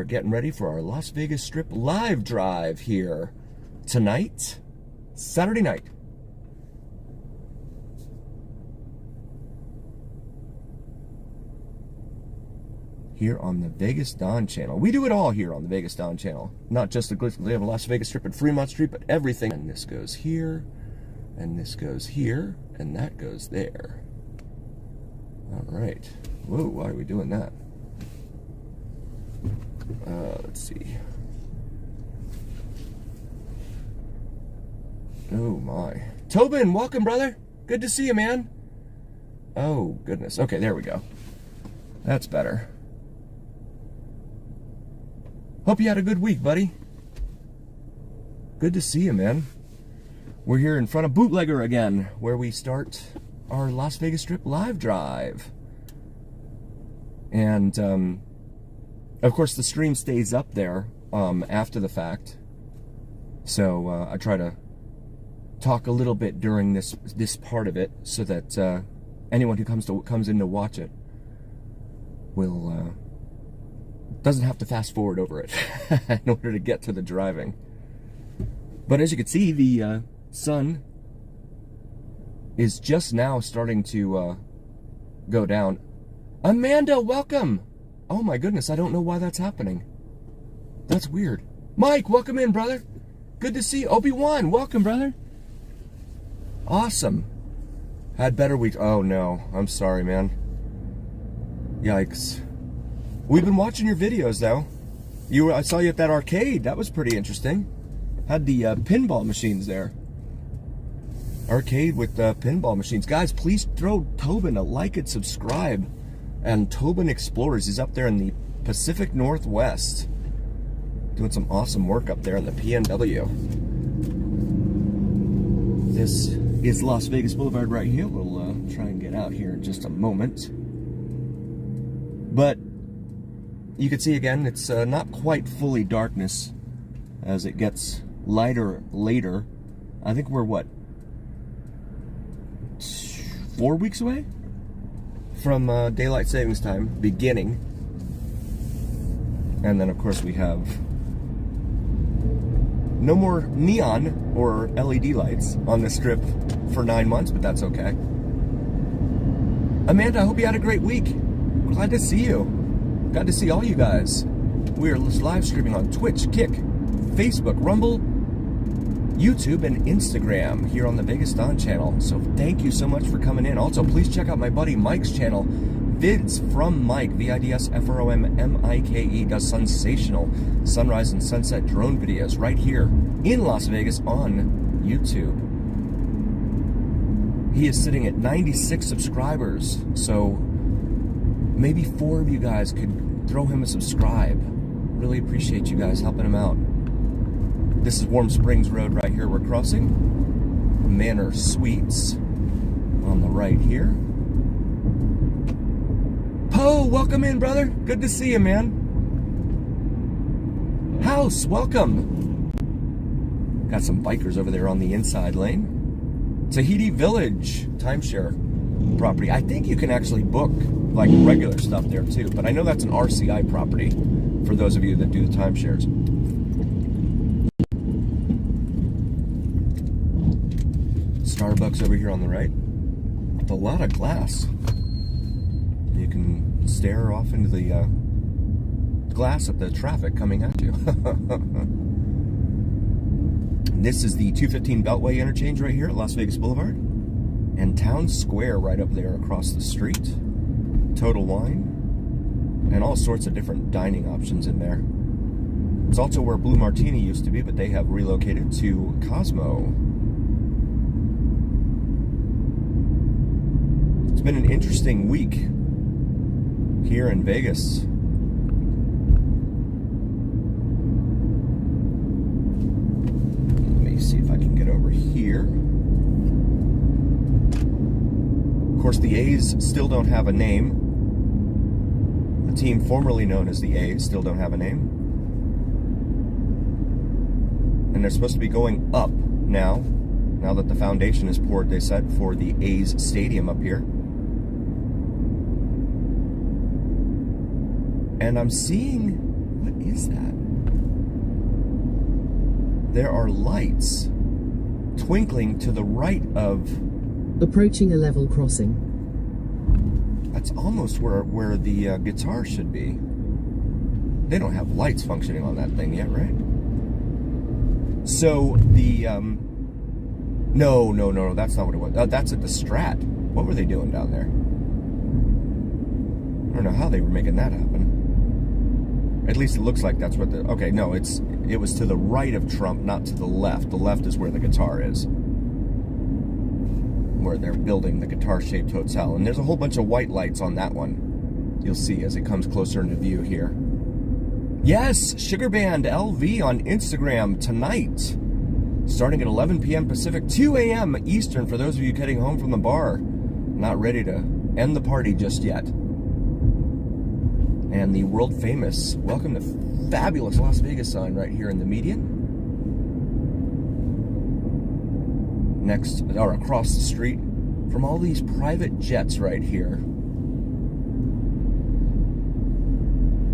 getting ready for our Las Vegas Strip live drive here tonight, Saturday night. Here on the Vegas Dawn channel. We do it all here on the Vegas Dawn channel. Not just the glitz of Las Vegas Strip and Fremont Street, but everything. And this goes here, and this goes here, and that goes there. All right. Whoa, why are we doing that? Let's see. Oh my. Tobin, welcome, brother. Good to see you, man. Oh, goodness. Okay, there we go. That's better. Hope you had a good week, buddy. Good to see you, man. We're here in front of Bootlegger again, where we start our Las Vegas Strip live drive. And, of course, the stream stays up there after the fact. So I try to talk a little bit during this part of it, so that anyone who comes in to watch it will doesn't have to fast forward over it in order to get to the driving. But as you can see, the sun is just now starting to go down. Amanda, welcome. Oh my goodness, I don't know why that's happening. That's weird. Mike, welcome in, brother. Good to see you. Obi-Wan, welcome, brother. Awesome. Had better week. Oh no, I'm sorry, man. Yikes. We've been watching your videos, though. I saw you at that arcade. That was pretty interesting. Had the pinball machines there. Arcade with pinball machines. Guys, please throw Tobin a like and subscribe. And Tobin Explorers is up there in the Pacific Northwest, doing some awesome work up there in the PNW. This is Las Vegas Boulevard right here. We'll try and get out here in just a moment. But you can see again, it's not quite fully darkness as it gets lighter later. I think we're, what, 4 weeks away from daylight savings time beginning. And then, of course, we have no more neon or LED lights on the Strip for 9 months, but that's okay. Amanda, I hope you had a great week. Glad to see you. Glad to see all you guys. We are live streaming on Twitch, Kick, Facebook, Rumble, YouTube, and Instagram here on the Vegas Dawn channel. So thank you so much for coming in. Also, please check out my buddy Mike's channel, Vids from Mike, VIDSFROMMIKE, does sensational sunrise and sunset drone videos right here in Las Vegas on YouTube. He is sitting at 96 subscribers, so maybe 4 of you guys could throw him a subscribe. Really appreciate you guys helping him out. This is Warm Springs Road right here we're crossing. Manor Suites on the right here. Poe, welcome in, brother. Good to see you, man. House, welcome. Got some bikers over there on the inside lane. Tahiti Village timeshare property. I think you can actually book like regular stuff there too, but I know that's an RCI property for those of you that do the timeshares. Starbucks over here on the right with a lot of glass. You can stare off into the glass at the traffic coming at you. This is the 215 Beltway interchange right here at Las Vegas Boulevard. And Town Square right up there across the street. Total Wine. And all sorts of different dining options in there. It's also where Blue Martini used to be, but they have relocated to Cosmo. It's been an interesting week here in Vegas. Let me see if I can get over here. Of course, the A's still don't have a name. The team formerly known as the A's still don't have a name. And they're supposed to be going up now that the foundation is poured, they said, for the A's stadium up here. And I'm seeing, what is there are lights twinkling to the right of... Approaching a level crossing. That's almost where the guitar should be. They don't have lights functioning on that thing yet, right? So the no, that's not what it was. That's at the Strat. What were they doing down there? I don't know how they were making that happen. At least it looks like that's what the... Okay, no, it was to the right of Trump, not to the left. The left is where the guitar is, where they're building the guitar-shaped hotel. And there's a whole bunch of white lights on that one. You'll see as it comes closer into view here. Yes, Sugar Band LV on Instagram tonight, starting at 11 p.m. Pacific, 2 a.m. Eastern for those of you heading home from the bar. Not ready to end the party just yet. And the world famous welcome to fabulous Las Vegas sign right here in the median. Next, or across the street from all these private jets right here.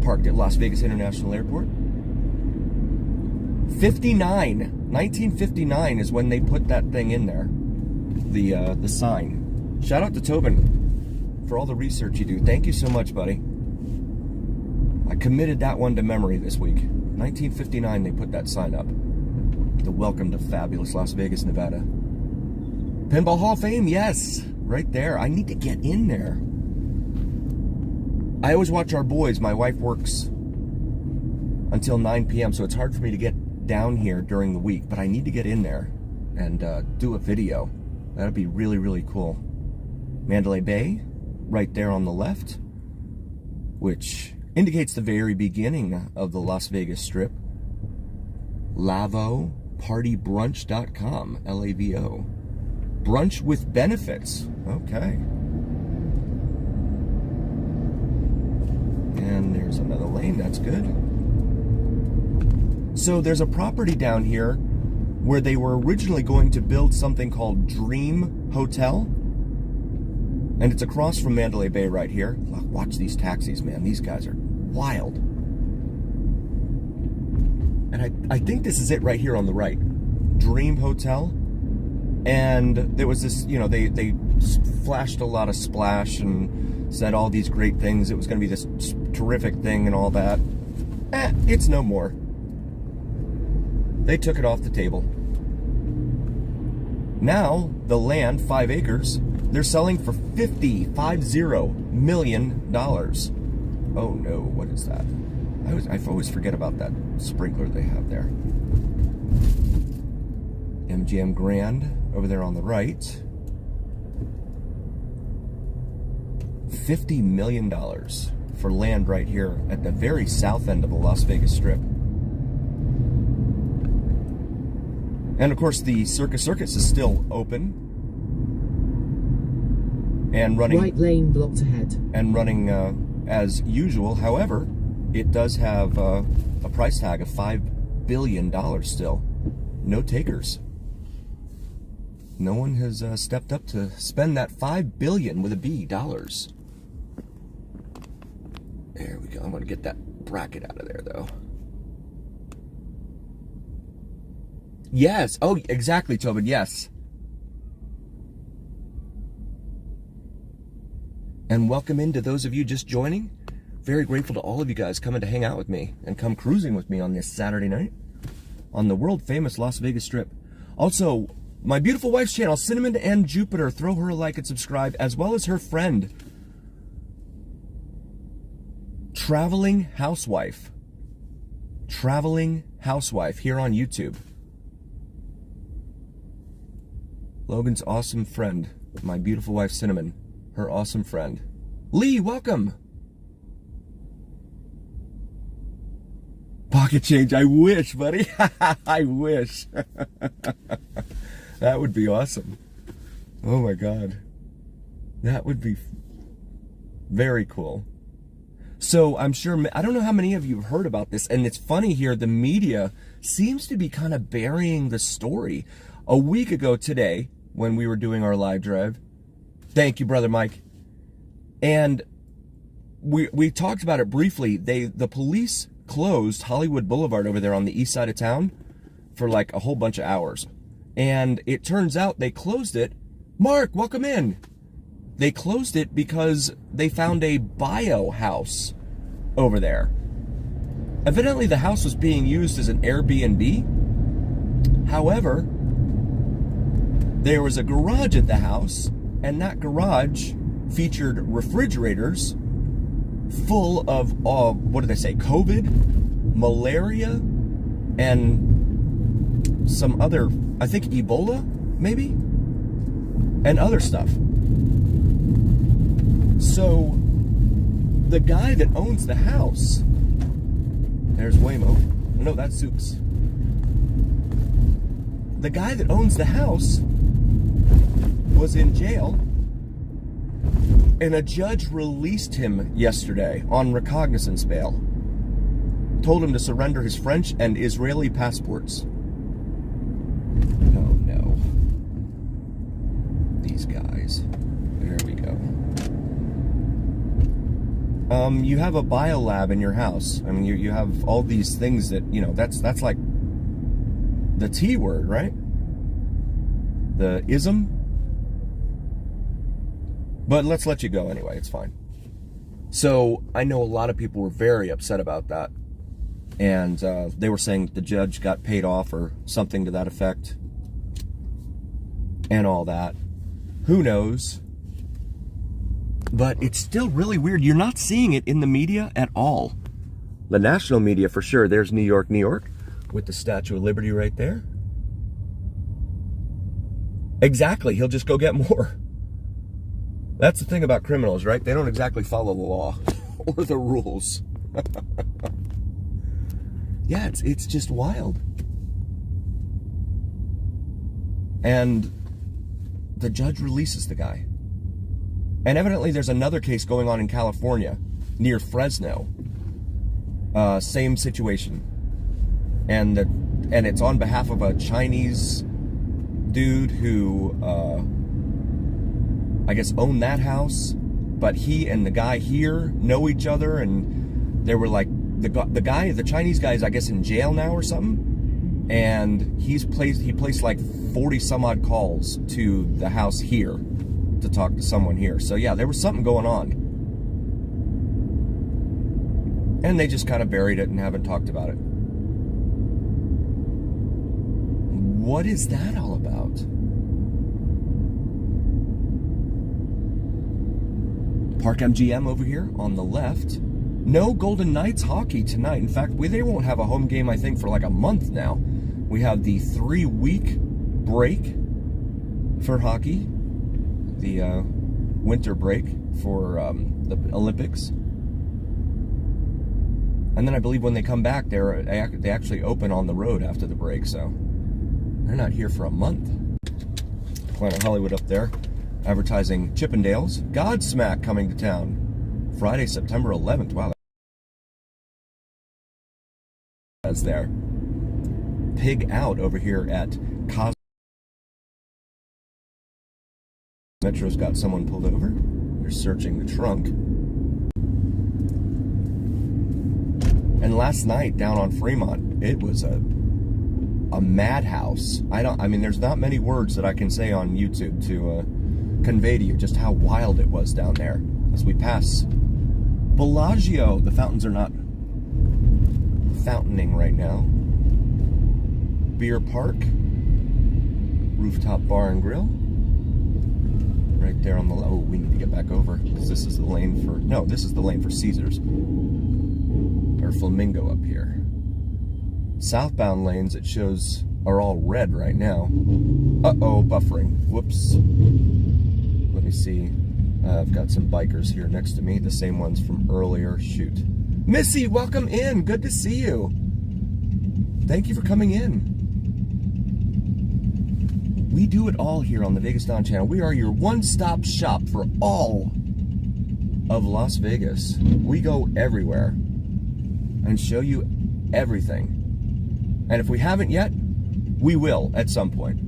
Parked at Las Vegas International Airport. 1959 is when they put that thing in there. The sign. Shout out to Tobin for all the research you do. Thank you so much, buddy. I committed that one to memory this week. 1959 they put that sign up. The welcome to fabulous Las Vegas, Nevada. Pinball Hall of Fame, yes. Right there. I need to get in there. I always watch our boys. My wife works until 9 p.m., so it's hard for me to get down here during the week, but I need to get in there and do a video. That'd be really, really cool. Mandalay Bay, right there on the left, which indicates the very beginning of the Las Vegas Strip. LavoPartyBrunch.com, L-A-V-O. Brunch with benefits. Okay. And there's another lane, that's good. So there's a property down here where they were originally going to build something called Dream Hotel. And it's across from Mandalay Bay right here. Watch these taxis, man. These guys are wild. And I think this is it right here on the right. Dream Hotel. And there was this, you know, they flashed a lot of splash and said all these great things. It was going to be this terrific thing and all that. It's no more. They took it off the table. Now, the land, 5 acres, they're selling for $50 million. Oh no, what is that? I always forget about that sprinkler they have there. MGM Grand over there on the right. $50 million for land right here at the very south end of the Las Vegas Strip. And of course, the Circus is still open and running. Right lane blocked ahead. And running as usual. However, it does have a price tag of $5 billion still. No takers. No one has stepped up to spend that $5 billion with a B dollars. There we go. I'm going to get that bracket out of there, though. Yes. Oh, exactly, Tobin. Yes. And welcome in to those of you just joining. Very grateful to all of you guys coming to hang out with me and come cruising with me on this Saturday night on the world famous Las Vegas Strip. Also, my beautiful wife's channel, Cinnamon and Jupiter. Throw her a like and subscribe, as well as her friend, Traveling Housewife. Traveling Housewife here on YouTube. Logan's awesome friend, my beautiful wife Cinnamon, her awesome friend. Lee, welcome. Pocket change, I wish, buddy. I wish. That would be awesome. Oh my God. That would be very cool. So I'm sure, I don't know how many of you have heard about this, and it's funny here, the media seems to be kind of burying the story. A week ago today, when we were doing our live drive, thank you, Brother Mike, and we talked about it briefly. The police closed Hollywood Boulevard over there on the east side of town for like a whole bunch of hours. And it turns out they closed it. Mark, welcome in. They closed it because they found a bio house over there. Evidently, the house was being used as an Airbnb. However, there was a garage at the house, and that garage featured refrigerators full of, what did they say, COVID, malaria, and some other, I think Ebola, maybe? And other stuff. So, the guy that owns the house, there's Waymo. No, that's Soups. The guy that owns the house was in jail, and a judge released him yesterday on recognizance bail. Told him to surrender his French and Israeli passports. Oh no. These guys. There we go. You have a biolab in your house. I mean, you have all these things that, you know, that's like the T word, right? The ism. But let's let you go anyway, it's fine. So, I know a lot of people were very upset about that. And they were saying the judge got paid off or something to that effect. And all that. Who knows? But it's still really weird. You're not seeing it in the media at all. The national media for sure. There's New York, New York, with the Statue of Liberty right there. Exactly. He'll just go get more. That's the thing about criminals, right? They don't exactly follow the law or the rules. Yeah, it's just wild. And the judge releases the guy. And evidently there's another case going on in California, near Fresno. Same situation. And it's on behalf of a Chinese dude who, I guess, owned that house. But he and the guy here know each other, and they were like, the Chinese guy is, I guess, in jail now or something. And he placed like 40 some odd calls to the house here to talk to someone here. So yeah, there was something going on. And they just kind of buried it and haven't talked about it. What is that all about? Park MGM over here on the left. No Golden Knights hockey tonight. In fact, they won't have a home game, I think, for like a month now. We have the 3-week break for hockey. The winter break for the Olympics. And then I believe when they come back, they actually open on the road after the break, so they're not here for a month. Planet Hollywood up there, advertising Chippendales. Godsmack coming to town Friday, September 11th. Wow, that's there. Pig Out over here at Cos. Metro's got someone pulled over. They're searching the trunk. And last night down on Fremont, it was a madhouse. I mean, there's not many words that I can say on YouTube to convey to you just how wild it was down there. As we pass Bellagio, the fountains are not fountaining right now. Beer Park, rooftop bar and grill. Right there on the left. Oh, we need to get back over because this is the lane for, no, this is the lane for Caesars. Or Flamingo up here. Southbound lanes, it shows, are all red right now. Uh-oh, buffering. Whoops. Let me see. I've got some bikers here next to me, the same ones from earlier. Shoot. Missy, welcome in. Good to see you. Thank you for coming in. We do it all here on the Vegas Don channel. We are your one-stop shop for all of Las Vegas. We go everywhere and show you everything. And if we haven't yet, we will at some point.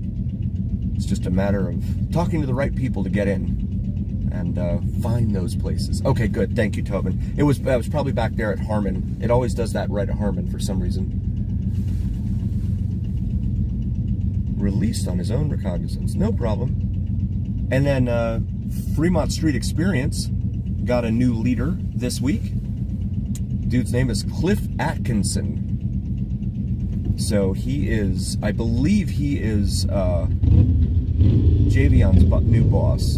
It's just a matter of talking to the right people to get in and find those places. Okay, good. Thank you, Tobin. It was probably back there at Harmon. It always does that right at Harmon for some reason. Released on his own recognizance. No problem. And then Fremont Street Experience got a new leader this week. Dude's name is Cliff Atkinson. So he is, I believe he is Javion's new boss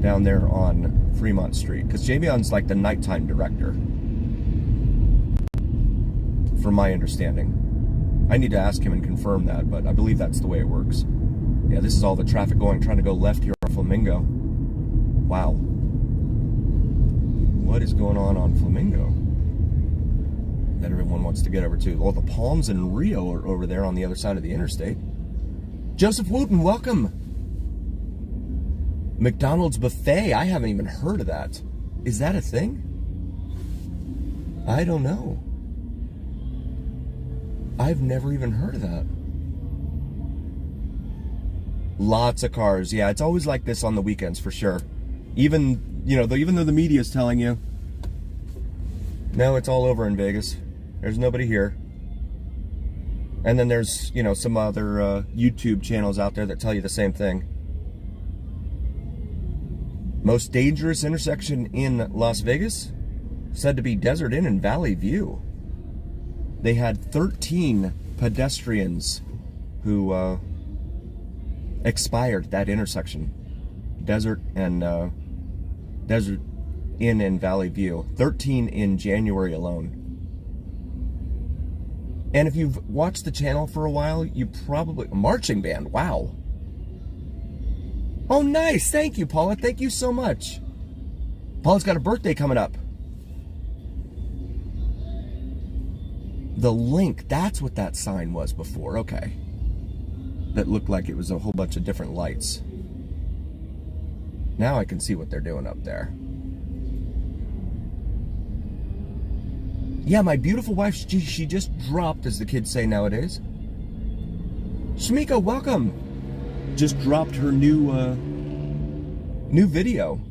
down there on Fremont Street. Because Javion's like the nighttime director, from my understanding. I need to ask him and confirm that, but I believe that's the way it works. Yeah, this is all the traffic trying to go left here on Flamingo. Wow. What is going on Flamingo that everyone wants to get over to? Well, the Palms and Rio are over there on the other side of the interstate. Joseph Wooten, welcome. McDonald's Buffet, I haven't even heard of that. Is that a thing? I don't know. I've never even heard of that. Lots of cars. Yeah, it's always like this on the weekends for sure. Even, you know, even though the media is telling you, no, it's all over in Vegas. There's nobody here. And then there's, you know, some other YouTube channels out there that tell you the same thing. Most dangerous intersection in Las Vegas? Said to be Desert Inn and Valley View. They had 13 pedestrians who expired that intersection. Desert Inn and Valley View. 13 in January alone. And if you've watched the channel for a while, you probably... Marching band, wow. Oh, nice. Thank you, Paula. Thank you so much. Paula's got a birthday coming up. The link, that's what that sign was before. Okay. That looked like it was a whole bunch of different lights. Now I can see what they're doing up there. Yeah, my beautiful wife, she just dropped, as the kids say nowadays. Shamika, welcome. Just dropped her new video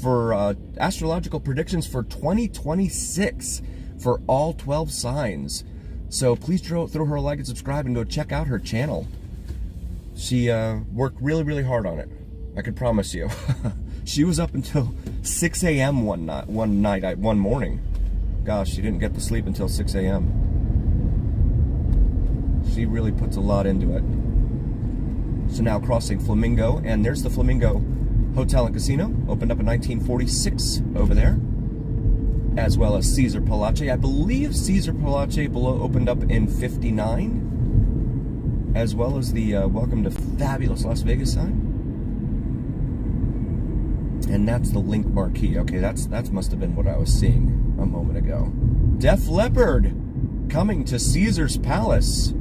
for astrological predictions for 2026 for all 12 signs. So please throw her a like and subscribe and go check out her channel. She worked really, really hard on it. I can promise you. She was up until 6 a.m. one morning. Gosh, she didn't get to sleep until 6 a.m. She really puts a lot into it. So now crossing Flamingo, and there's the Flamingo Hotel and Casino, opened up in 1946 over there, as well as Caesar Palace. I believe Caesar Palace opened up in 59, as well as the Welcome to Fabulous Las Vegas sign. And that's the link marquee. Okay, that must have been what I was seeing a moment ago. Def Leppard coming to Caesar's Palace.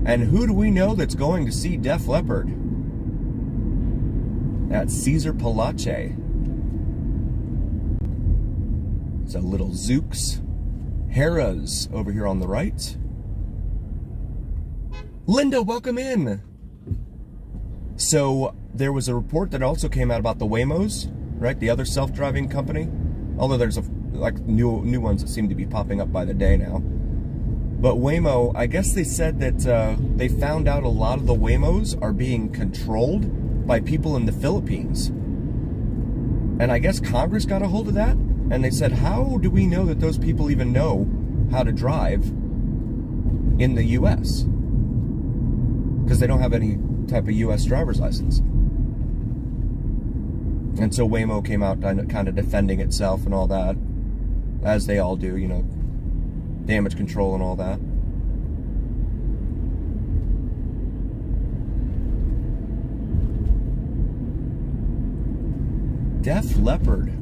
And who do we know that's going to see Def Leppard? At Caesar Palace. It's a little Zooks. Harrah's over here on the right. Linda, welcome in. So there was a report that also came out about the Waymos, right? The other self-driving company. Although there's like new ones that seem to be popping up by the day now. But Waymo, I guess they said that they found out a lot of the Waymos are being controlled by people in the Philippines. And I guess Congress got a hold of that. And they said, how do we know that those people even know how to drive in the U.S.? Because they don't have any type of U.S. driver's license. And so Waymo came out kind of defending itself and all that, as they all do, you know, damage control and all that. Def Leppard.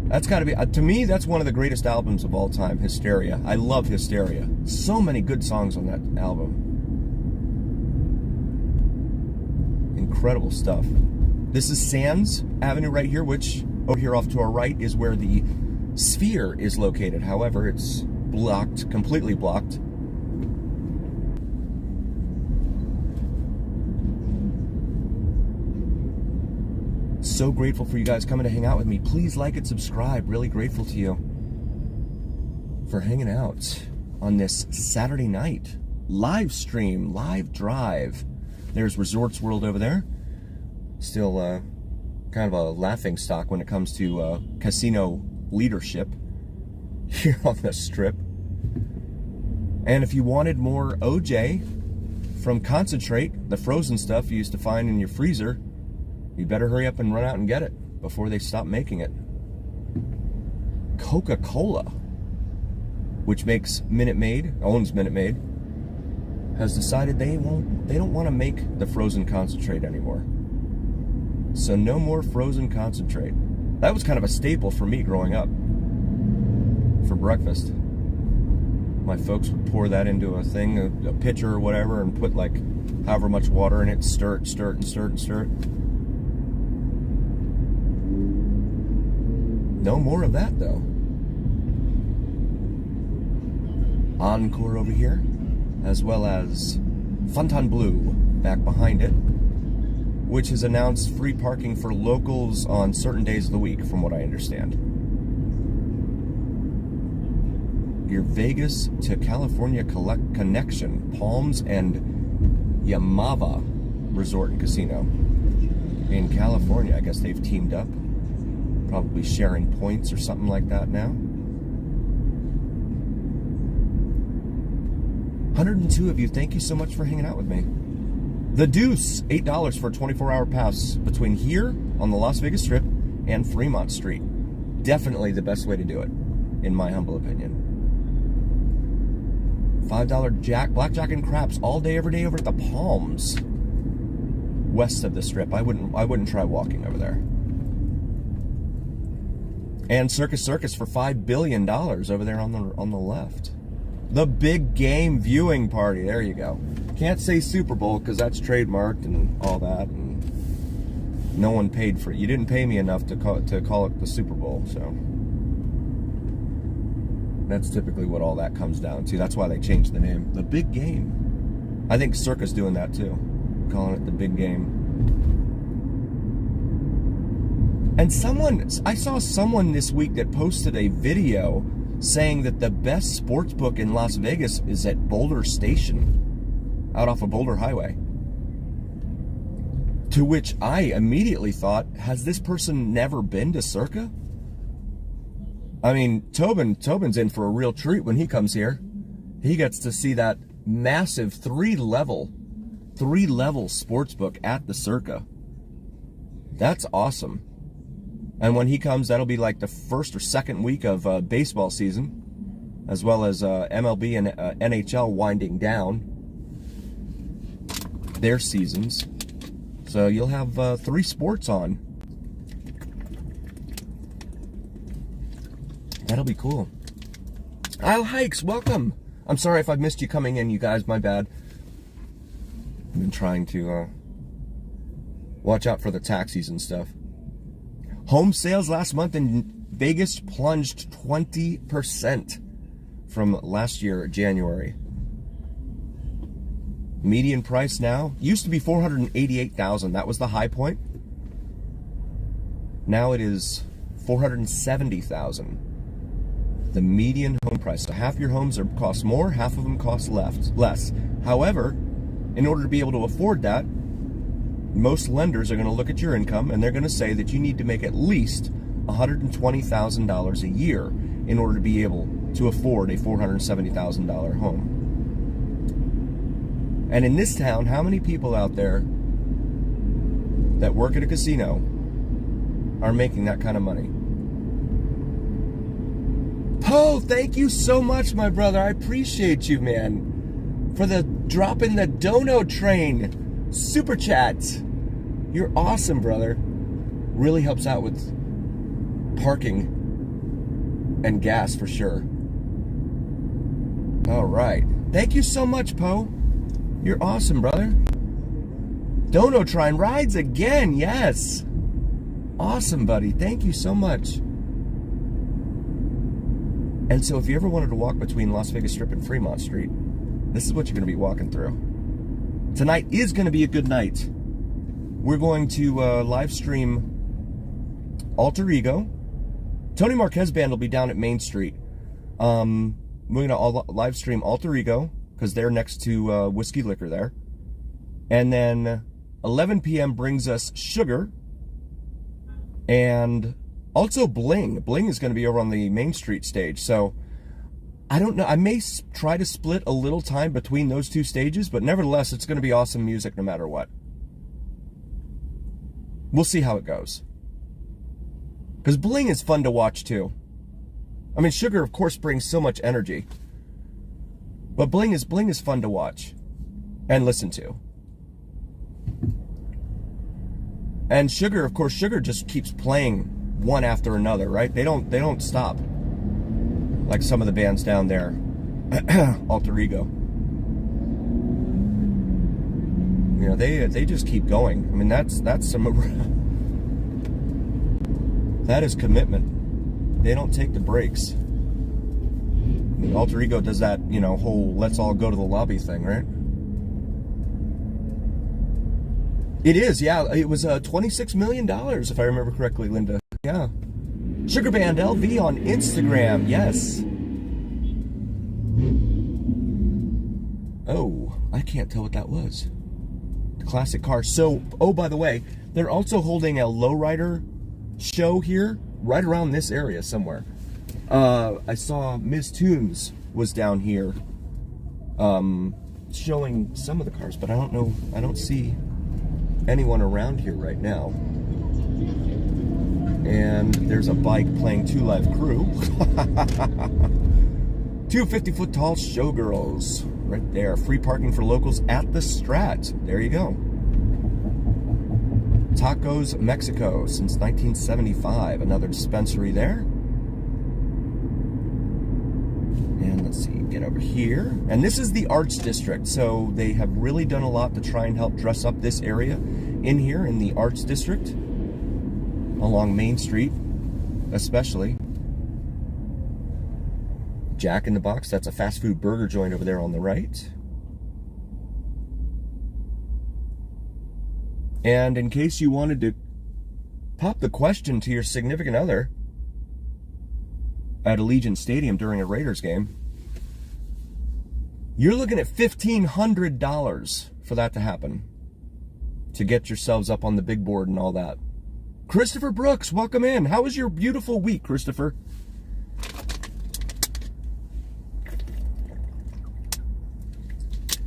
That's got to be, to me, that's one of the greatest albums of all time, Hysteria. I love Hysteria. So many good songs on that album. Incredible stuff. This is Sands Avenue right here, which over here off to our right is where the Sphere is located. However, it's blocked, completely blocked. So grateful for you guys coming to hang out with me. Please like and subscribe. Really grateful to you for hanging out. on this Saturday night. Live stream, live drive. There's Resorts World over there. Still kind of a laughing stock when it comes to casino leadership here on the Strip. And if you wanted more OJ from concentrate, the frozen stuff you used to find in your freezer, you better hurry up and run out and get it before they stop making it. Coca-Cola, which makes Minute Maid, owns Minute Maid, has decided they don't want to make the frozen concentrate anymore. So no more frozen concentrate. That was kind of a staple for me growing up. For breakfast, my folks would pour that into a thing, a pitcher or whatever, and put like however much water in it, stir it, stir it, and stir it, and stir it. No more of that though. Encore over here, as well as Fontainebleau back behind it, which has announced free parking for locals on certain days of the week, from what I understand. Your Vegas to California connection, Palms and Yamava Resort and Casino in California. I guess they've teamed up, probably sharing points or something like that now. 102 of you, thank you so much for hanging out with me. The Deuce, $8 for a 24-hour pass between here on the Las Vegas Strip and Fremont Street. Definitely the best way to do it, in my humble opinion. $5 blackjack and craps all day, every day over at the Palms, west of the Strip. I wouldn't try walking over there. And Circus Circus for $5 billion over there on the left. The Big Game Viewing Party. There you go. Can't say Super Bowl because that's trademarked and all that, and no one paid for it. You didn't pay me enough to call it the Super Bowl, so that's typically what all that comes down to. That's why they changed the name. The Big Game. I think Circus doing that too, calling it the Big Game. And I saw someone this week that posted a video saying that the best sports book in Las Vegas is at Boulder Station, out off of Boulder Highway. To which I immediately thought, has this person never been to Circa? I mean, Tobin's in for a real treat when he comes here. He gets to see that massive three-level sports book at the Circa. That's awesome. And when he comes, that'll be like the first or second week of baseball season, as well as MLB and NHL winding down their seasons. So you'll have 3 sports on. That'll be cool. Isle Hikes, welcome. I'm sorry if I've missed you coming in, you guys. My bad. I've been trying to watch out for the taxis and stuff. Home sales last month in Vegas plunged 20% from last year, January. Median price now used to be $488,000. That was the high point. Now it is $470,000. The median home price. So half your homes cost more, half of them cost less. However, in order to be able to afford that, most lenders are going to look at your income and they're going to say that you need to make at least $120,000 a year in order to be able to afford a $470,000 home. And in this town, how many people out there that work at a casino are making that kind of money? Poe, thank you so much, my brother. I appreciate you, man, for the drop in the dono train super chat. You're awesome, brother. Really helps out with parking and gas for sure. All right. Thank you so much, Poe. You're awesome, brother. Dono Trine rides again. Yes. Awesome, buddy. Thank you so much. And so if you ever wanted to walk between Las Vegas Strip and Fremont Street, this is what you're going to be walking through. Tonight is going to be a good night. We're going to live Stream Alter Ego. Tony Marquez Band will be down at Main Street. we're gonna live stream Alter Ego because they're next to Whiskey Liquor there, and then 11 p.m. brings us Sugar, and also Bling. Bling is going to be over on the Main Street stage. So I don't know. I may try to split a little time between those two stages, but nevertheless, it's going to be awesome music no matter what. We'll see how it goes. Because Bling is fun to watch too. I mean, Sugar, of course, brings so much energy. But Bling is fun to watch and listen to. And Sugar, of course, Sugar just keeps playing one after another, right? They don't stop. Like some of the bands down there. Alter Ego. You know, they just keep going. I mean, that's some that is commitment. They don't take the breaks. I mean, Alter Ego does that, you know, whole let's all go to the lobby thing, right? It is, yeah. It was $26 million, if I remember correctly, Linda. Yeah. Sugar Band LV on Instagram, yes. Oh, I can't tell what that was. The classic car. So, oh, by the way, they're also holding a lowrider show here, right around this area somewhere. I saw Ms. Tunes was down here, showing some of the cars, but I don't know. I don't see anyone around here right now. And there's a bike playing Two Live Crew. Two 50-foot tall showgirls right there. Free parking for locals at the Strat. There you go. Tacos Mexico since 1975. Another dispensary there. And let's see, get over here. And this is the Arts District. So they have really done a lot to try and help dress up this area in here in the Arts District. Along Main Street, especially. Jack in the Box, that's a fast food burger joint over there on the right. And in case you wanted to pop the question to your significant other at Allegiant Stadium during a Raiders game, you're looking at $1,500 for that to happen. To get yourselves up on the big board and all that. Christopher Brooks, welcome in. How was your beautiful week, Christopher?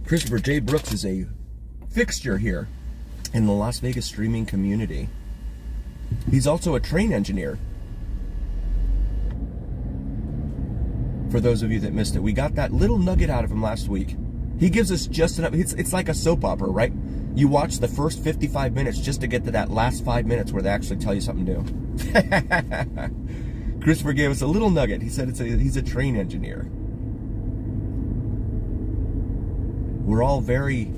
Christopher J. Brooks is a fixture here in the Las Vegas streaming community. He's also a train engineer. For those of you that missed it, we got that little nugget out of him last week. He gives us just enough. It's like a soap opera, right? You watch the first 55 minutes just to get to that last 5 minutes where they actually tell you something new. Christopher gave us a little nugget. He said he's a train engineer. We're all very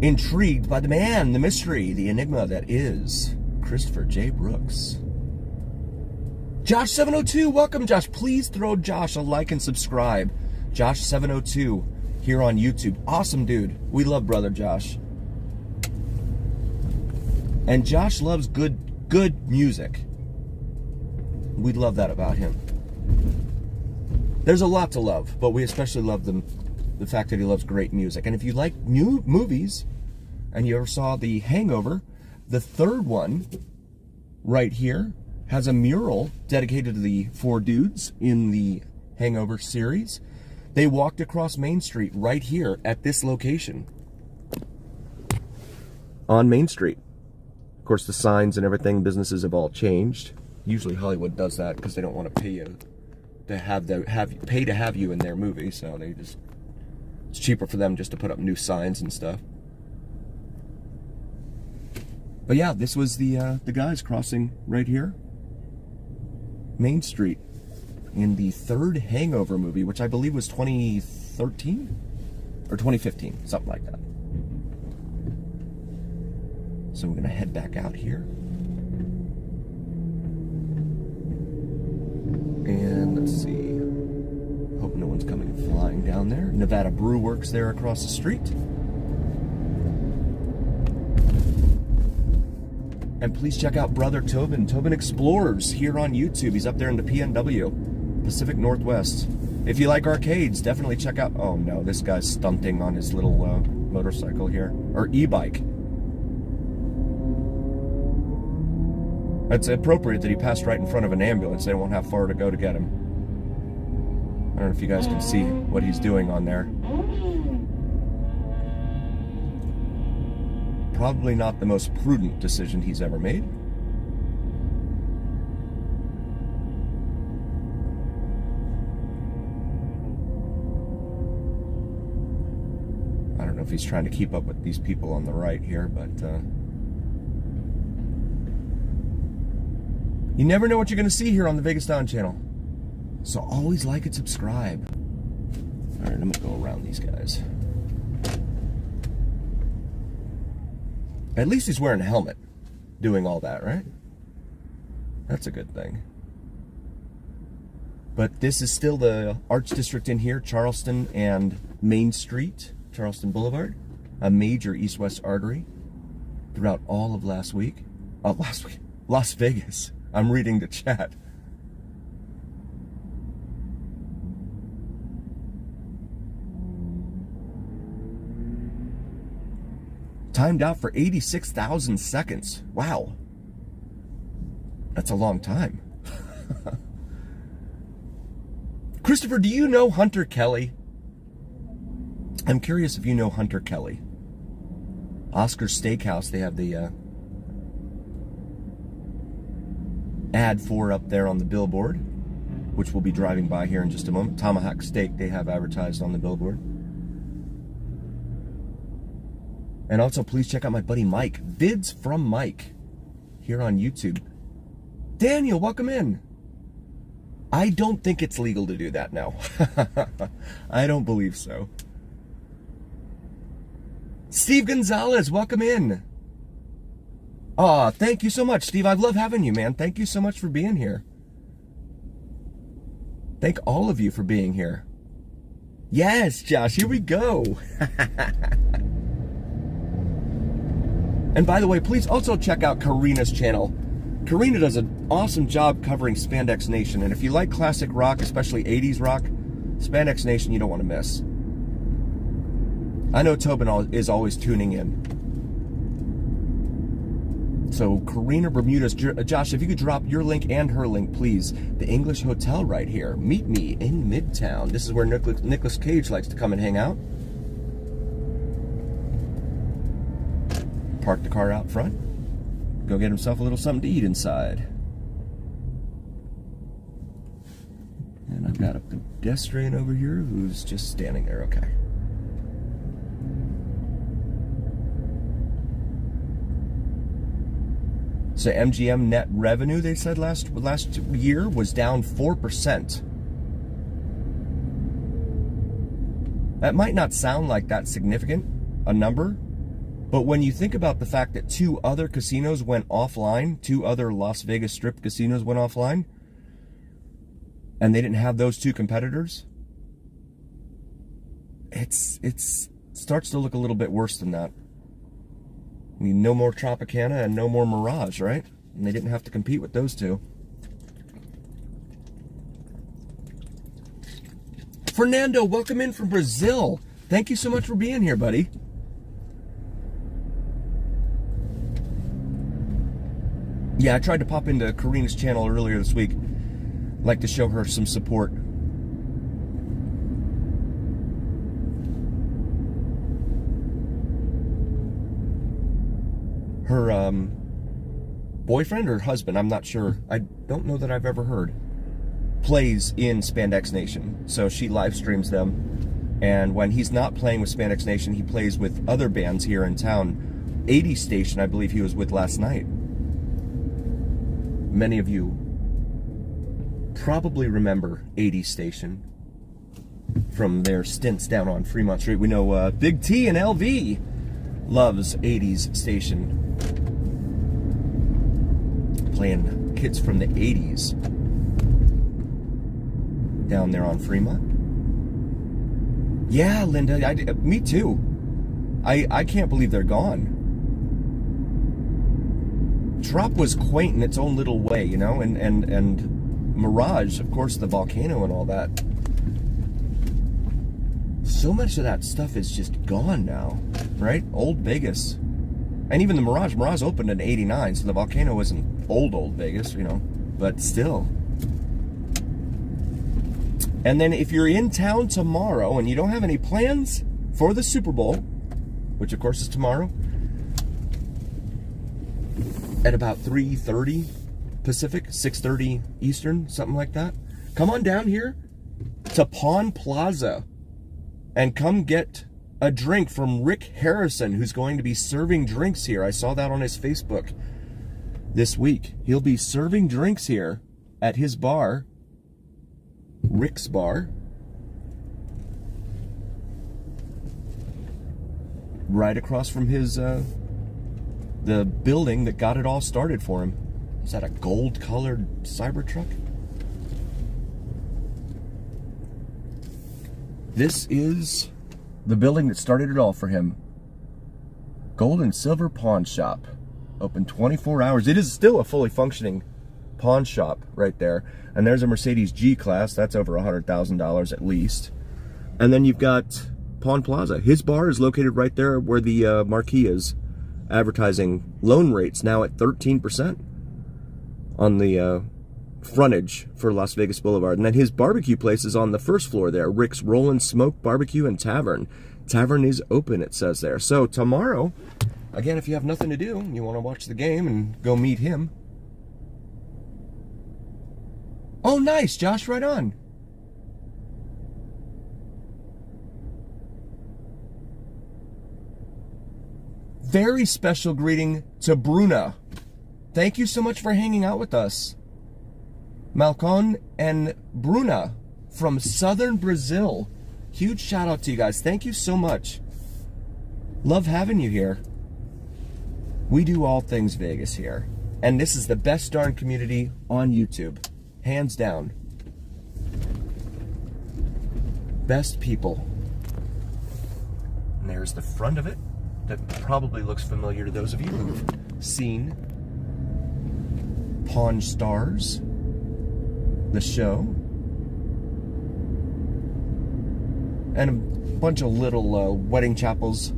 intrigued by the man, the mystery, the enigma that is Christopher J. Brooks. Josh702, welcome, Josh. Please throw Josh a like and subscribe. Josh702 here on YouTube. Awesome dude. We love brother Josh. And Josh loves good music. We love that about him. There's a lot to love, but we especially love the fact that he loves great music. And if you like new movies, and you ever saw The Hangover, the third one right here has a mural dedicated to the four dudes in the Hangover series. They walked across Main Street right here at this location. On Main Street. Of course, the signs and everything, businesses have all changed. Usually Hollywood does that because they don't want to pay you to have you in their movie, so it's cheaper for them just to put up new signs and stuff. But yeah, this was the guys crossing right here, Main Street, in the third Hangover movie, which I believe was 2013 or 2015, something like that. So we're gonna head back out here, and let's see. Hope no one's coming flying down there. Nevada Brew Works there across the street. And please check out Brother Tobin, Tobin Explorers, here on YouTube. He's up there in the PNW, Pacific Northwest. If you like arcades, definitely check out... Oh no, this guy's stunting on his little motorcycle here. Or e-bike. It's appropriate that he passed right in front of an ambulance. They won't have far to go to get him. I don't know if you guys can see what he's doing on there. Probably not the most prudent decision he's ever made. I don't know if he's trying to keep up with these people on the right here, but you never know what you're going to see here on the Vegas Don channel. So always like and subscribe. All right, I'm going to go around these guys. At least he's wearing a helmet doing all that, right? That's a good thing. But this is still the Arts District in here, Charleston and Main Street, Charleston Boulevard, a major east-west artery throughout all of last week. Las Vegas. I'm reading the chat. Timed out for 86,000 seconds. Wow. That's a long time. Christopher, do you know Hunter Kelly? I'm curious if you know Hunter Kelly. Oscar's Steakhouse, they have the ad for up there on the billboard, which we'll be driving by here in just a moment. Tomahawk Steak, they have advertised on the billboard. And also, please check out my buddy Mike. Vids from Mike here on YouTube. Daniel, welcome in. I don't think it's legal to do that now. I don't believe so. Steve Gonzalez, welcome in. Aw, thank you so much, Steve. I love having you, man. Thank you so much for being here. Thank all of you for being here. Yes, Josh, here we go. And by the way, please also check out Karina's channel. Karina does an awesome job covering Spandex Nation. And if you like classic rock, especially 80s rock, Spandex Nation you don't want to miss. I know Tobin is always tuning in. So Karina Bermudez, Josh, if you could drop your link and her link, please. The English Hotel right here. Meet me in Midtown. This is where Nicolas Cage likes to come and hang out. Park the car out front. Go get himself a little something to eat inside. And I've got a pedestrian over here who's just standing there. Okay. So MGM net revenue, they said last year, was down 4%. That might not sound like that significant a number, but when you think about the fact that 2 other casinos went offline, 2 other Las Vegas Strip casinos went offline, and they didn't have those 2 competitors, it starts to look a little bit worse than that. I mean, no more Tropicana and no more Mirage, right? And they didn't have to compete with those 2. Fernando, welcome in from Brazil. Thank you so much for being here, buddy. Yeah, I tried to pop into Karina's channel earlier this week. I'd like to show her some support. Her boyfriend or husband, I'm not sure. I don't know that I've ever heard. Plays in Spandex Nation. So she live streams them. And when he's not playing with Spandex Nation, he plays with other bands here in town. 80 Station, I believe he was with last night. Many of you probably remember 80 Station from their stints down on Fremont Street. We know Big T and LV loves 80s Station. Playing kids from the 80s down there on Fremont. Yeah, Linda, me too. I can't believe they're gone. Trop was quaint in its own little way, you know, and Mirage, of course, the volcano and all that. So much of that stuff is just gone now, right? Old Vegas. And even the Mirage opened in 89, so the volcano wasn't old Vegas, you know, but still. And then if you're in town tomorrow and you don't have any plans for the Super Bowl, which of course is tomorrow, at about 3:30 Pacific, 6:30 Eastern, something like that, come on down here to Pawn Plaza and come get a drink from Rick Harrison, who's going to be serving drinks here. I saw that on his Facebook this week. He'll be serving drinks here at his bar, Rick's Bar, right across from his the building that got it all started for him. Is that a gold-colored Cybertruck? This is the building that started it all for him. Gold and Silver Pawn Shop. Open 24 hours. It is still a fully functioning pawn shop right there. And there's a Mercedes G-Class. That's over $100,000 at least. And then you've got Pawn Plaza. His bar is located right there where the marquee is, advertising loan rates now at 13% on the frontage for Las Vegas Boulevard. And then his barbecue place is on the first floor there, Rick's Rollin' Smoke Barbecue and Tavern. Tavern is open, it says there. So tomorrow, again, if you have nothing to do, you want to watch the game and go meet him. Oh, nice, Josh, right on. Very special greeting to Bruna. Thank you so much for hanging out with us. Malcon and Bruna from southern Brazil. Huge shout out to you guys. Thank you so much. Love having you here. We do all things Vegas here. And this is the best darn community on YouTube. Hands down. Best people. And there's the front of it. That probably looks familiar to those of you who've seen Pawn Stars, the show, and a bunch of little wedding chapels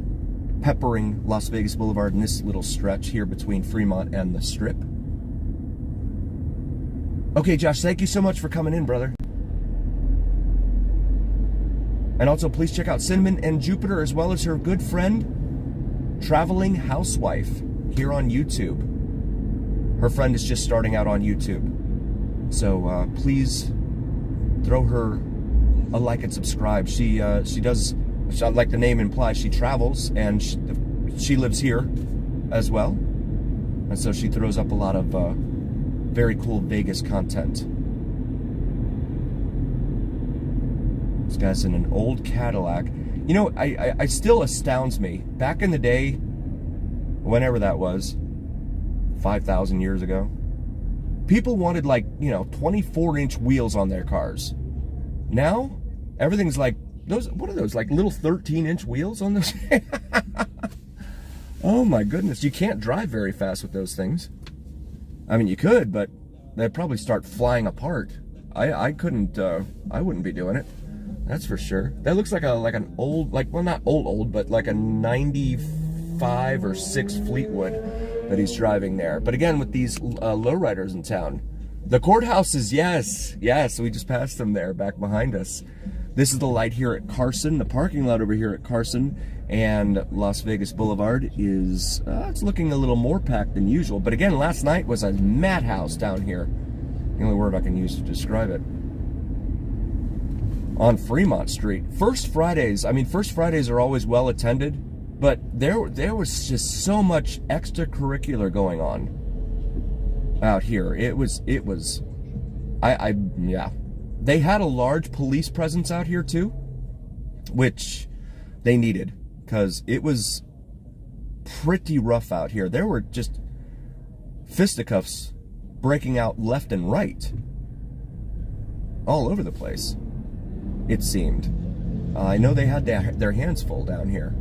peppering Las Vegas Boulevard in this little stretch here between Fremont and the Strip. Okay, Josh, thank you so much for coming in, brother. And also, please check out Cinnamon and Jupiter, as well as her good friend, Traveling Housewife, here on YouTube. Her friend is just starting out on YouTube. So please throw her a like and subscribe. She does, like the name implies, she travels, and she lives here as well. And so she throws up a lot of very cool Vegas content. This guy's in an old Cadillac. You know, I still astounds me. Back in the day, whenever that was, 5,000 years ago, people wanted, like, you know, 24-inch wheels on their cars. Now, everything's like, those, what are those, like little 13-inch wheels on those? Oh my goodness, you can't drive very fast with those things. I mean, you could, but they'd probably start flying apart. I couldn't, I wouldn't be doing it. That's for sure. That looks like an old, like, well, not old, but like a 95 or 6 Fleetwood that he's driving there. But again, with these lowriders in town. The courthouse is, yes, we just passed them there, back behind us. This is the light here at Carson, the parking lot over here at Carson, and Las Vegas Boulevard is, it's looking a little more packed than usual. But again, last night was a madhouse down here. The only word I can use to describe it. On Fremont Street. First Fridays are always well attended, but there was just so much extracurricular going on out here. Yeah. They had a large police presence out here too, which they needed, because it was pretty rough out here. There were just fisticuffs breaking out left and right all over the place, it seemed. I know they had their hands full down here.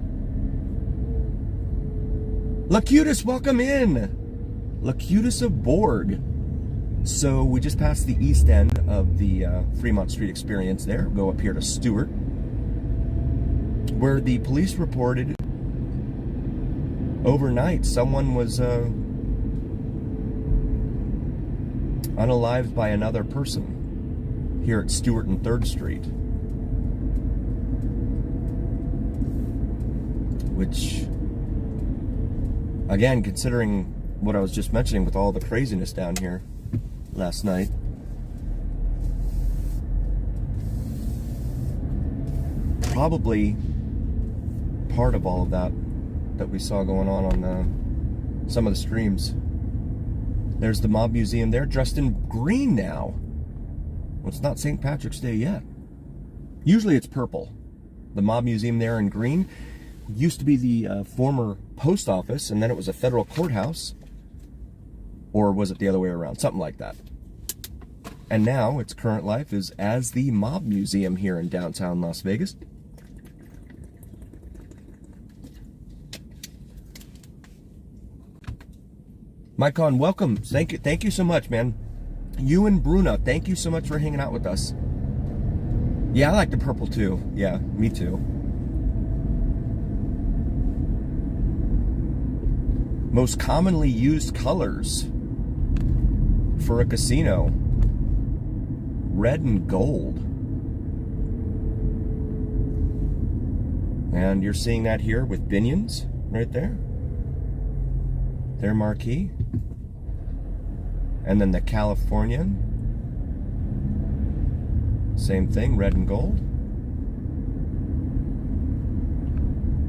Lacutus, welcome in. Lacutus of Borg. So we just passed the east end of the Fremont Street experience there. Go up here to Stewart, where the police reported overnight someone was unalived by another person here at Stewart and 3rd Street. Which, again, considering what I was just mentioning with all the craziness down here last night, probably part of all of that we saw going on some of the streams. There's the Mob Museum there, dressed in green now. Well, it's not St. Patrick's Day yet. Usually it's purple. The Mob Museum there in green used to be the former post office, and then it was a federal courthouse. Or was it the other way around? Something like that. And now its current life is as the Mob Museum here in downtown Las Vegas. Mycon, welcome. Thank you so much, man. You and Bruna, thank you so much for hanging out with us. Yeah, I like the purple too. Yeah, me too. Most commonly used colors for a casino: red and gold. And you're seeing that here with Binion's right there. Their marquee. And then the Californian. Same thing, red and gold.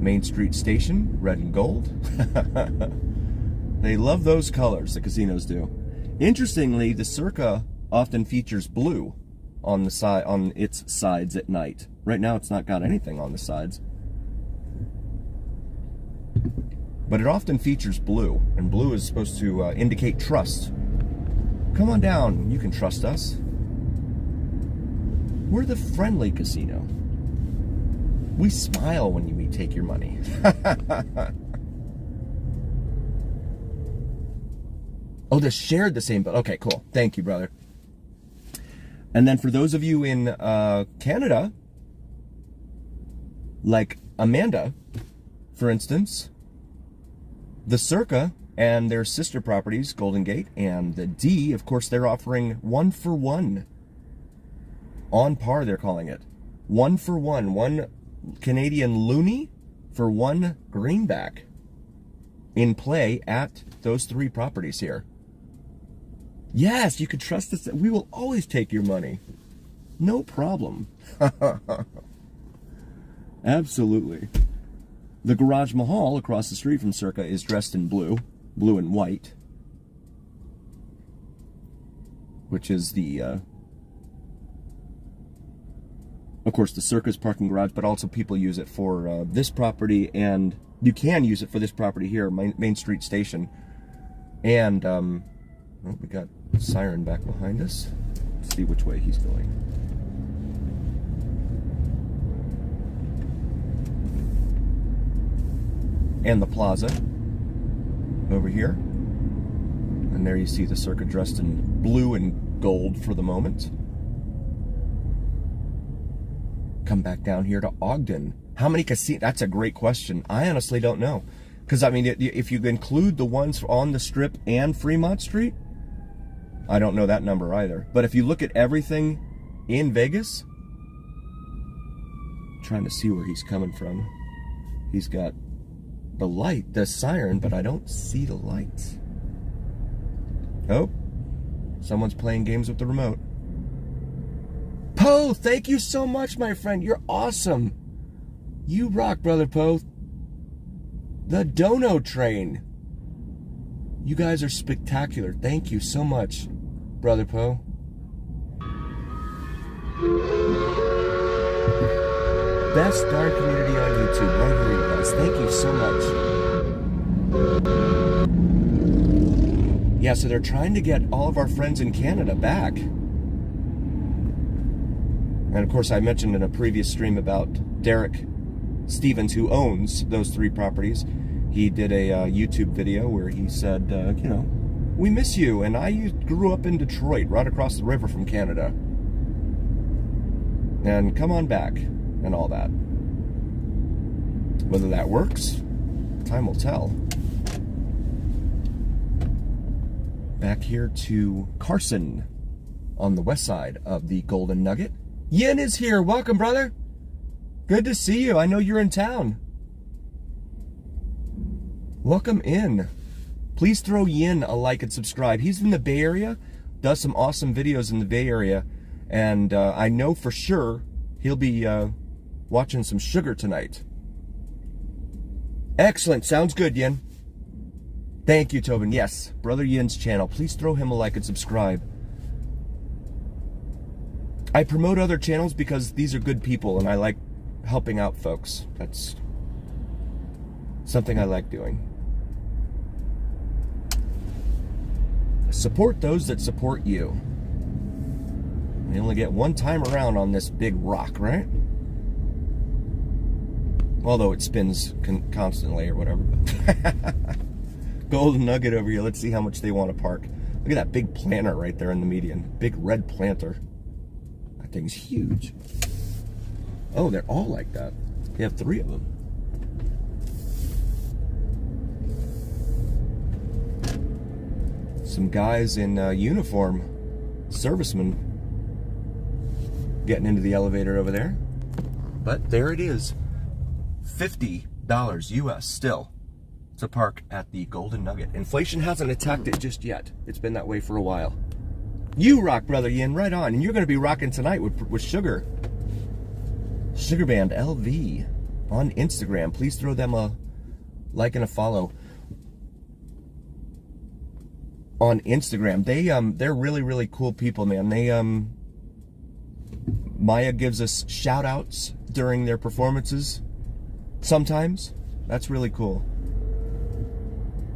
Main Street Station, red and gold. They love those colors, the casinos do. Interestingly, the Circa often features blue on the side, on its sides at night. Right now it's not got anything on the sides. But it often features blue, and blue is supposed to indicate trust. Come on down, you can trust us. We're the friendly casino. We smile when we take your money. Oh, they shared the same, but okay, cool. Thank you, brother. And then for those of you in Canada, like Amanda, for instance, the Circa and their sister properties, Golden Gate and the D, of course, they're offering 1 for 1. On par, they're calling it. 1 for 1. 1 Canadian loonie for 1 greenback in play at those 3 properties here. Yes, you can trust us. We will always take your money. No problem. Absolutely. The Garage Mahal across the street from Circa is dressed in blue and white, which is the, of course, the Circa's parking garage, but also people use it for this property, and you can use it for this property here, Main Street Station. And, oh, we got Siren back behind us. Let's see which way he's going. And the plaza over here. And there you see the Circa dressed in blue and gold for the moment. Come back down here to Ogden. How many casinos? That's a great question. I honestly don't know. Because, I mean, if you include the ones on the Strip and Fremont Street, I don't know that number either. But if you look at everything in Vegas, I'm trying to see where he's coming from. He's got the light, the siren, but I don't see the lights. Oh, someone's playing games with the remote. Poe, thank you so much, my friend. You're awesome. You rock, brother Poe. The Dono Train. You guys are spectacular. Thank you so much, brother Poe. Best darn community on YouTube. Right here, you guys. Thank you so much. Yeah, so they're trying to get all of our friends in Canada back. And of course, I mentioned in a previous stream about Derek Stevens, who owns those 3 properties. He did a YouTube video where he said, you know, we miss you. And I grew up in Detroit, right across the river from Canada. And come on back and all that. Whether that works, time will tell. Back here to Carson on the west side of the Golden Nugget. Yin is here. Welcome, brother. Good to see you. I know you're in town. Welcome in. Please throw Yin a like and subscribe. He's in the Bay Area, does some awesome videos in the Bay Area, and I know for sure he'll be watching some sugar tonight. Excellent. Sounds good, Yin. Thank you, Tobin. Yes, Brother Yin's channel. Please throw him a like and subscribe. I promote other channels because these are good people and I like helping out folks. That's something I like doing. Support those that support you. We only get one time around on this big rock, right? Although it spins constantly or whatever. Golden Nugget over here. Let's see how much they want to park. Look at that big planter right there in the median. Big red planter. That thing's huge. Oh, they're all like that. They have 3 of them. Some guys in uniform, servicemen, getting into the elevator over there. But there it is. $50 US still to park at the Golden Nugget. Inflation hasn't attacked it just yet. It's been that way for a while. You rock, Brother Yin, right on. And you're going to be rocking tonight with Sugar. Sugar Band LV on Instagram. Please throw them a like and a follow on Instagram. They're really, really cool people, man. They Maya gives us shout outs during their performances sometimes. That's really cool.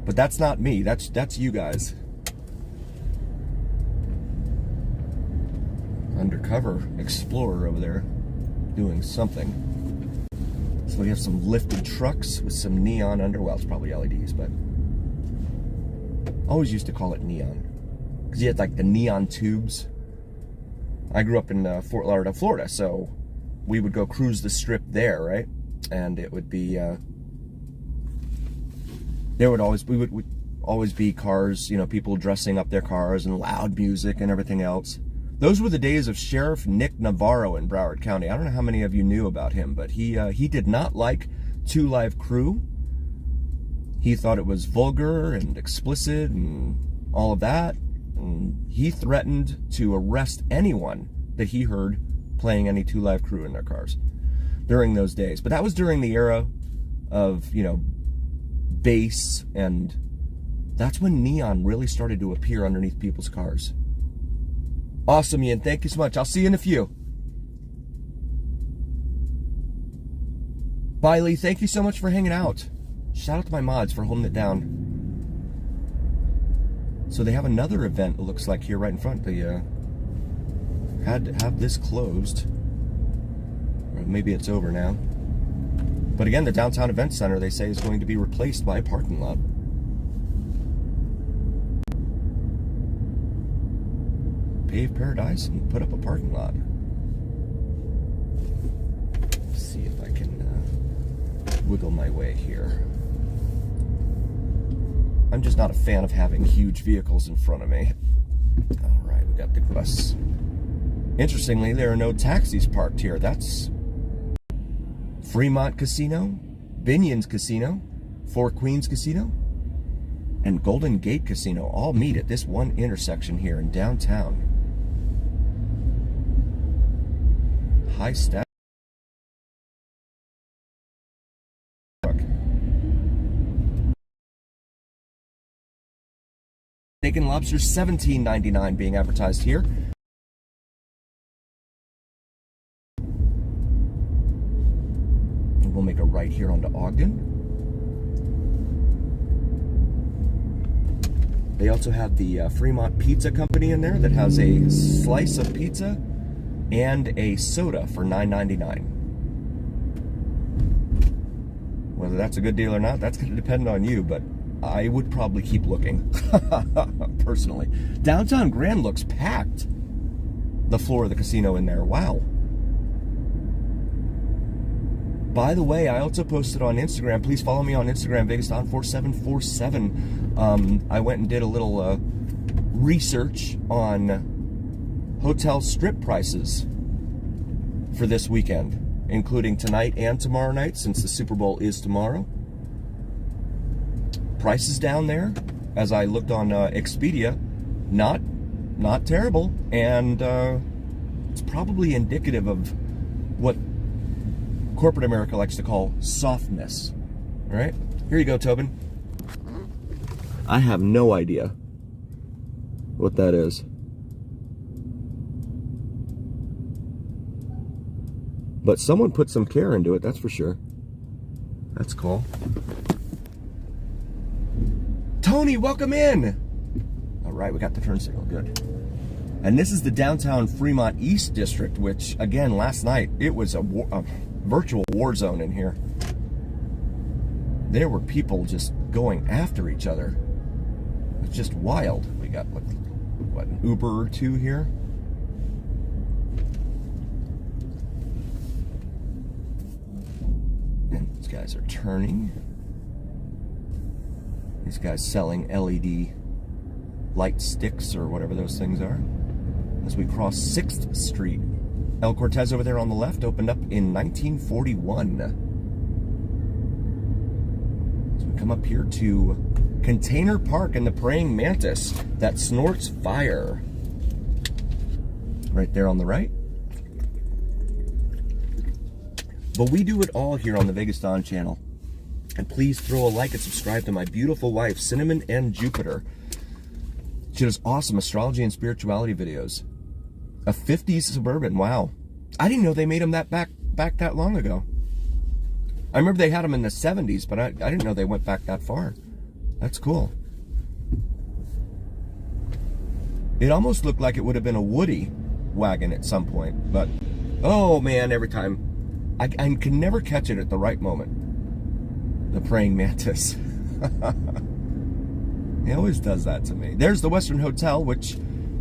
But that's not me. That's you guys. Undercover explorer over there doing something. So we have some lifted trucks with some neon under. Well, it's probably LEDs, but I always used to call it neon because you had like the neon tubes. I grew up in Fort Lauderdale, Florida, so we would go cruise the strip there, right? And it would be we would always be cars, you know, people dressing up their cars and loud music and everything else. Those were the days of Sheriff Nick Navarro in Broward County. I don't know how many of you knew about him, but he did not like 2 Live Crew. He thought it was vulgar and explicit and all of that. And he threatened to arrest anyone that he heard playing any 2 Live Crew in their cars during those days. But that was during the era of, you know, bass, and that's when neon really started to appear underneath people's cars. Awesome, Ian. Thank you so much. I'll see you in a few. Bye, Lee. Thank you so much for hanging out. Shout out to my mods for holding it down. So they have another event, it looks like, here right in front. They had to have this closed. Or maybe it's over now. But again, the Downtown Event Center, they say, is going to be replaced by a parking lot. Pave paradise and put up a parking lot. Let's see if I can wiggle my way here. I'm just not a fan of having huge vehicles in front of me. All right, we got the bus. Interestingly, there are no taxis parked here. That's Fremont Casino, Binion's Casino, Four Queens Casino, and Golden Gate Casino all meet at this one intersection here in downtown. High staff. Steak and lobster $17.99 being advertised here. And we'll make a right here onto Ogden. They also have the Fremont Pizza Company in there that has a slice of pizza and a soda for $9.99. Whether that's a good deal or not, that's going to depend on you, but I would probably keep looking, personally. Downtown Grand looks packed. The floor of the casino in there, wow. By the way, I also posted on Instagram. Please follow me on Instagram, VegasDon4747. I went and did a little research on hotel strip prices for this weekend, including tonight and tomorrow night, since the Super Bowl is tomorrow. Prices down there, as I looked on Expedia, not terrible, and it's probably indicative of what corporate America likes to call softness. All right, here you go, Tobin. I have no idea what that is. But someone put some care into it, that's for sure. That's cool. Tony, welcome in. All right, we got the turn signal, good. And this is the downtown Fremont East District, which, again, last night, it was a virtual war zone in here. There were people just going after each other. It's just wild. We got, what, an Uber or two here? And these guys are turning. These guys selling LED light sticks or whatever those things are. As we cross 6th Street. El Cortez over there on the left opened up in 1941. So we come up here to Container Park and the Praying Mantis that snorts fire. Right there on the right. But we do it all here on the Vegas Don channel. And please throw a like and subscribe to my beautiful wife, Cinnamon and Jupiter. She does awesome astrology and spirituality videos. A 50s Suburban, wow. I didn't know they made them back that long ago. I remember they had them in the 70s, but I didn't know they went back that far. That's cool. It almost looked like it would have been a Woody wagon at some point, but oh man, every time. I can never catch it at the right moment. The Praying Mantis. He always does that to me. There's the Western Hotel, which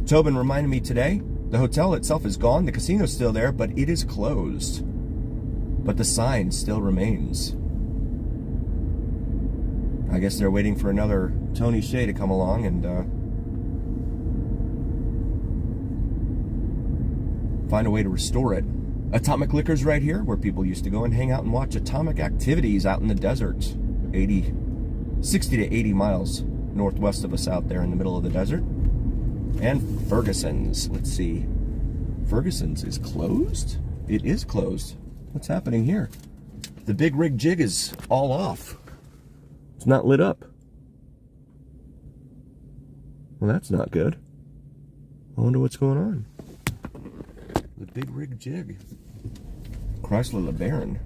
Tobin reminded me today. The hotel itself is gone. The casino's still there, but it is closed. But the sign still remains. I guess they're waiting for another Tony Shea to come along and find a way to restore it. Atomic Liquor's right here, where people used to go and hang out and watch atomic activities out in the desert. 60 to 80 miles northwest of us out there in the middle of the desert. And Ferguson's, let's see. Ferguson's is closed? It is closed. What's happening here? The big rig jig is all off. It's not lit up. Well, that's not good. I wonder what's going on. The big rig jig. Chrysler LeBaron.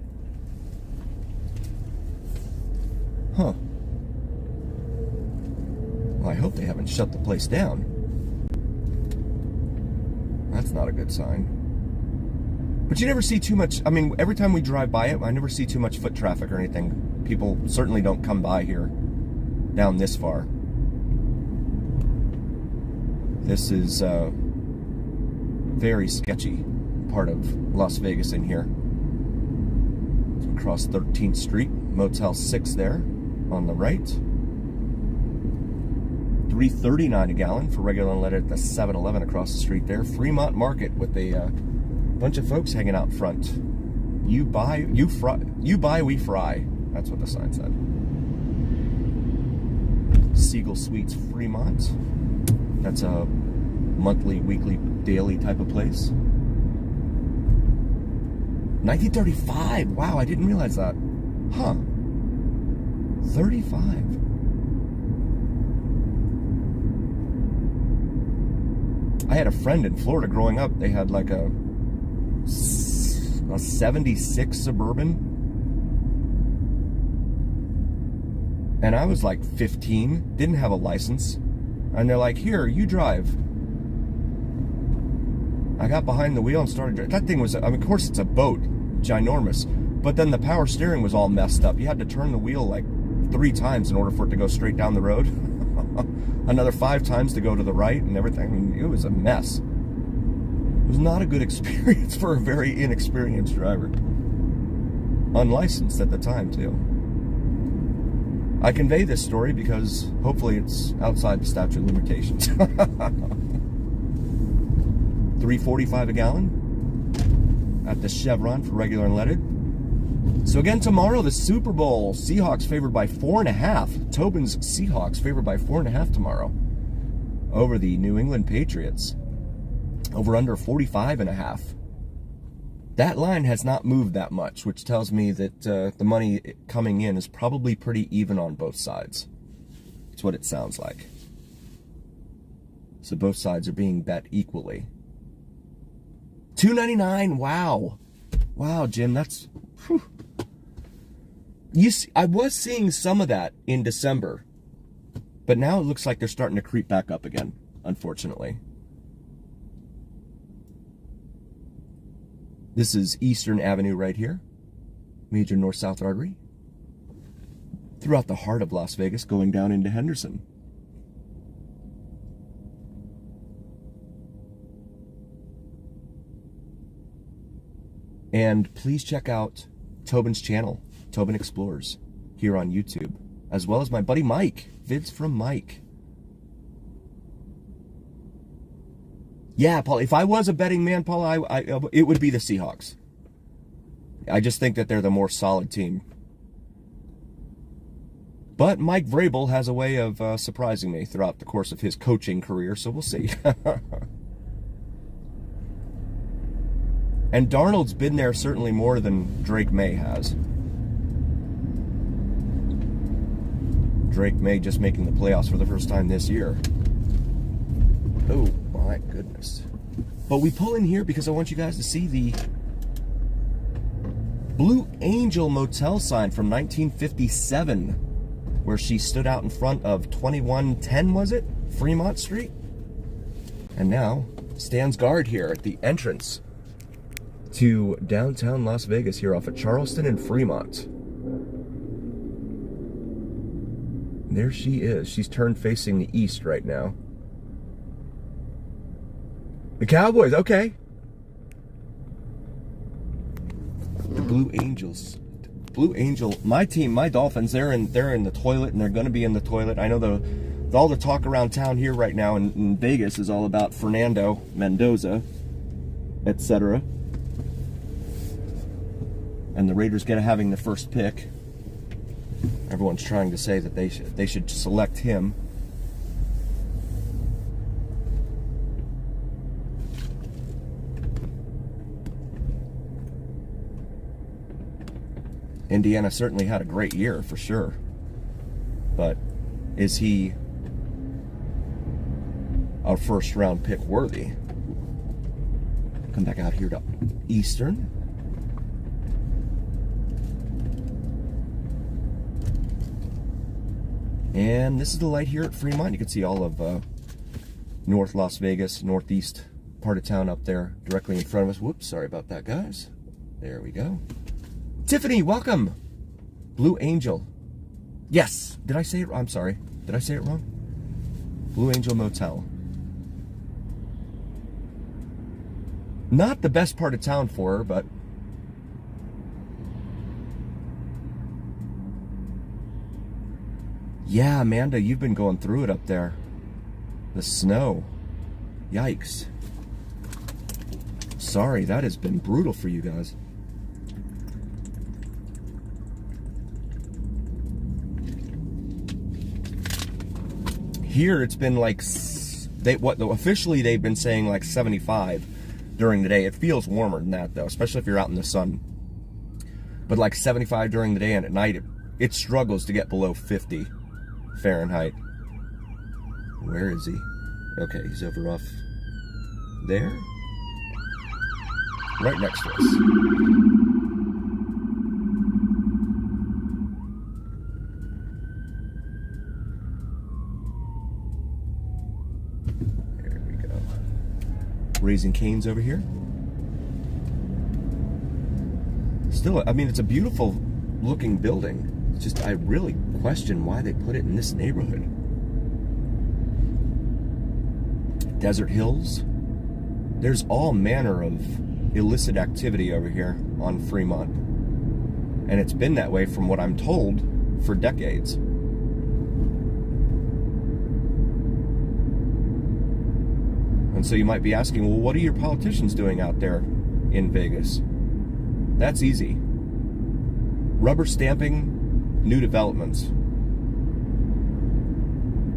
Huh. Well, I hope they haven't shut the place down. That's not a good sign. But you never see too much, I mean, every time we drive by it, I never see too much foot traffic or anything. People certainly don't come by here down this far. This is a very sketchy part of Las Vegas in here. Across 13th Street, Motel 6 there on the right. $3.39 a gallon for regular unleaded at the 7-Eleven across the street there. Fremont Market with a bunch of folks hanging out front. You buy, we fry. That's what the sign said. Siegel Suites Fremont. That's a monthly, weekly, daily type of place. 1935. Wow, I didn't realize that. Huh. 35. I had a friend in Florida growing up. They had like a 76 Suburban. And I was like 15, didn't have a license. And they're like, here, you drive. I got behind the wheel and started driving. That thing was, I mean, of course it's a boat, ginormous. But then the power steering was all messed up. You had to turn the wheel like 3 times in order for it to go straight down the road. Another 5 times to go to the right and everything. I mean, it was a mess. It was not a good experience for a very inexperienced driver. Unlicensed at the time, too. I convey this story because hopefully it's outside the statute of limitations. $3.45 a gallon at the Chevron for regular unleaded. So again, tomorrow, the Super Bowl. Seahawks favored by 4.5. Tobin's Seahawks favored by 4.5 tomorrow over the New England Patriots. Over under 45.5. That line has not moved that much, which tells me that the money coming in is probably pretty even on both sides. That's what it sounds like. So both sides are being bet equally. $2.99. Wow. Wow, Jim, that's... Whew. You see, I was seeing some of that in December, but now it looks like they're starting to creep back up again, unfortunately. This is Eastern Avenue right here, major north-south artery, throughout the heart of Las Vegas, going down into Henderson. And please check out Tobin's channel, Tobin Explores, here on YouTube, as well as my buddy Mike, Vids from Mike. Yeah, Paul, if I was a betting man, Paul, it would be the Seahawks. I just think that they're the more solid team. But Mike Vrabel has a way of surprising me throughout the course of his coaching career, so we'll see. And Darnold's been there certainly more than Drake May has. Drake May just making the playoffs for the first time this year. Oh, my goodness. But we pull in here because I want you guys to see the Blue Angel Motel sign from 1957, where she stood out in front of 2110, was it? Fremont Street? And now stands guard here at the entrance to downtown Las Vegas here off of Charleston and Fremont. There she is. She's turned facing the east right now. The Cowboys, okay. The Blue Angels. Blue Angel, my team, my Dolphins, they're in the toilet, and they're going to be in the toilet. I know all the talk around town here right now in Vegas is all about Fernando Mendoza, etc. And the Raiders having the first pick. Everyone's trying to say that they should select him. Indiana certainly had a great year for sure. But is he a first round pick worthy? Come back out here to Eastern. And this is the light here at Fremont. You can see all of North Las Vegas, northeast part of town up there, directly in front of us. Whoops, sorry about that, guys. There we go. Tiffany, welcome. Blue Angel. Yes. Did I say it? I'm sorry. Did I say it wrong? Blue Angel Motel. Not the best part of town for her, but yeah, Amanda, you've been going through it up there. The snow. Yikes. Sorry, that has been brutal for you guys. Here it's been like officially they've been saying like 75 during the day. It feels warmer than that though, especially if you're out in the sun. But like 75 during the day, and at night it struggles to get below 50 Fahrenheit. Where is he? Okay, he's over off there. Right next to us. Raising Cane's over here. Still, I mean, it's a beautiful looking building. Just, I really question why they put it in this neighborhood. Desert Hills. There's all manner of illicit activity over here on Fremont. And it's been that way, from what I'm told, for decades. And so you might be asking, well, what are your politicians doing out there in Vegas? That's easy. Rubber stamping new developments.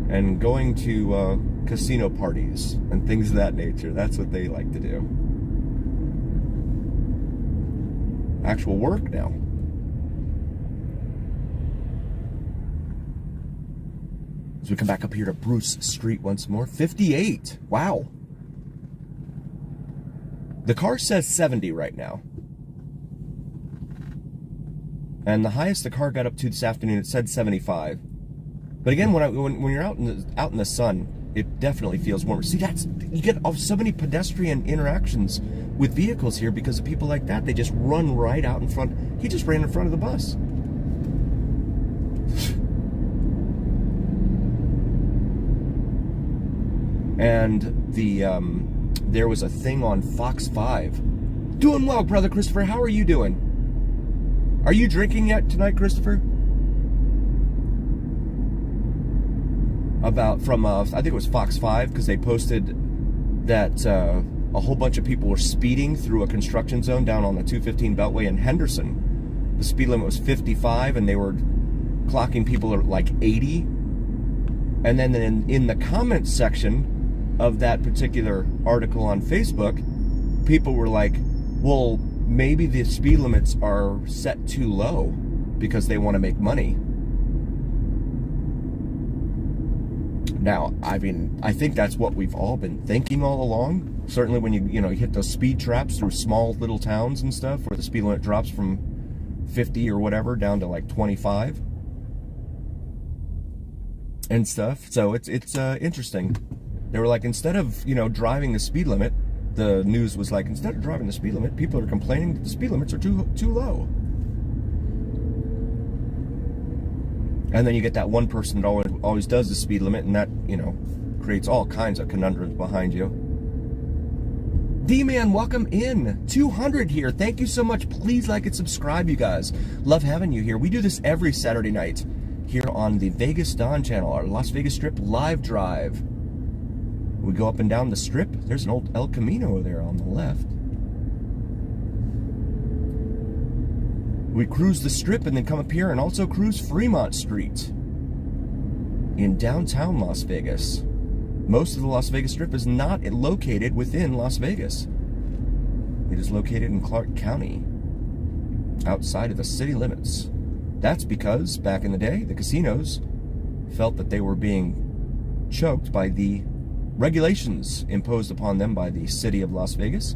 And going to casino parties and things of that nature. That's what they like to do. Actual work now. As we come back up here to Bruce Street once more. 58. Wow. The car says 70 right now. And the highest the car got up to this afternoon, it said 75. But again, when you're out in the sun, it definitely feels warmer. See, you get so many pedestrian interactions with vehicles here because of people like that. They just run right out in front. He just ran in front of the bus. And there was a thing on Fox 5. Doing well, brother Christopher. How are you doing? Are you drinking yet tonight, Christopher? From I think it was Fox 5, because they posted that a whole bunch of people were speeding through a construction zone down on the 215 Beltway in Henderson. The speed limit was 55, and they were clocking people at like 80. And then in the comments section of that particular article on Facebook, people were like, well, maybe the speed limits are set too low because they want to make money. Now, I mean, I think that's what we've all been thinking all along. Certainly when you hit those speed traps through small little towns and stuff where the speed limit drops from 50 or whatever down to like 25 and stuff. So it's interesting. They were like, instead of, driving the speed limit, the news was like, instead of driving the speed limit, people are complaining that the speed limits are too low. And then you get that one person that always does the speed limit, and that, creates all kinds of conundrums behind you. D-Man, welcome in. 200 here. Thank you so much. Please like and subscribe, you guys. Love having you here. We do this every Saturday night here on the Vegas Dawn channel, our Las Vegas Strip live drive. We go up and down the strip. There's an old El Camino there on the left. We cruise the strip and then come up here and also cruise Fremont Street in downtown Las Vegas. Most of the Las Vegas Strip is not located within Las Vegas. It is located in Clark County, outside of the city limits. That's because, back in the day, the casinos felt that they were being choked by the regulations imposed upon them by the city of Las Vegas.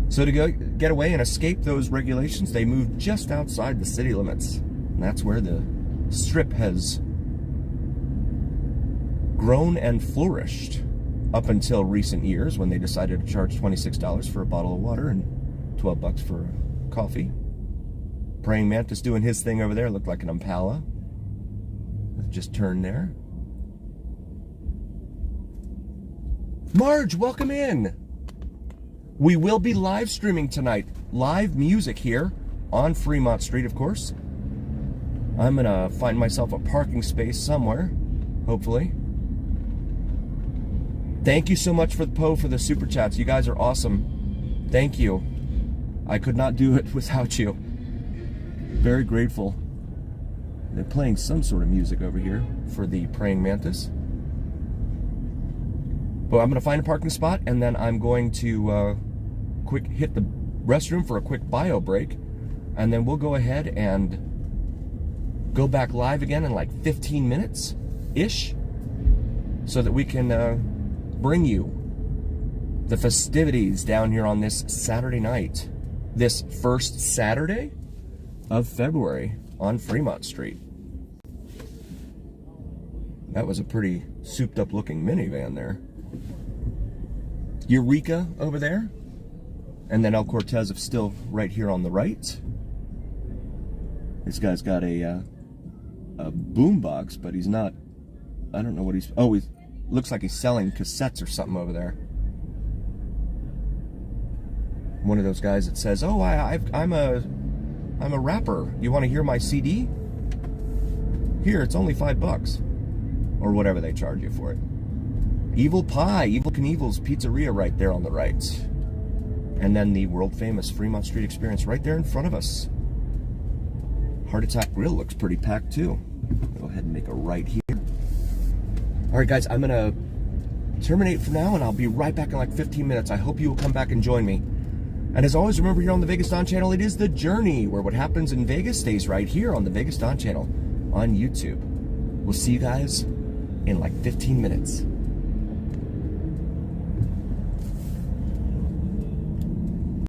So to get away and escape those regulations, they moved just outside the city limits. And that's where the strip has grown and flourished up until recent years, when they decided to charge $26 for a bottle of water and $12 for coffee. Praying Mantis doing his thing over there, looked like an Impala. Just turned there. Marge, welcome in. We will be live streaming tonight. Live music here on Fremont Street, of course. I'm going to find myself a parking space somewhere, hopefully. Thank you so much for the super chats. You guys are awesome. Thank you. I could not do it without you. Very grateful. They're playing some sort of music over here for the Praying Mantis. But I'm going to find a parking spot, and then I'm going to quick hit the restroom for a quick bio break, and then we'll go ahead and go back live again in like 15 minutes-ish, so that we can bring you the festivities down here on this Saturday night, this first Saturday of February on Fremont Street. That was a pretty souped-up looking minivan there. Eureka over there, and then El Cortez still right here on the right. This guy's got a a boombox, but he's not. I don't know what he's. Oh, he looks like he's selling cassettes or something over there. One of those guys that says, "Oh, I'm a rapper. You want to hear my CD? Here, it's only $5, or whatever they charge you for it." Evil Pie, Evil Knievel's Pizzeria right there on the right. And then the world-famous Fremont Street experience right there in front of us. Heart Attack Grill looks pretty packed too. Go ahead and make a right here. All right, guys, I'm going to terminate for now, and I'll be right back in like 15 minutes. I hope you will come back and join me. And as always, remember here on the Vegas Don channel, it is The Journey, where what happens in Vegas stays right here on the Vegas Don channel on YouTube. We'll see you guys in like 15 minutes.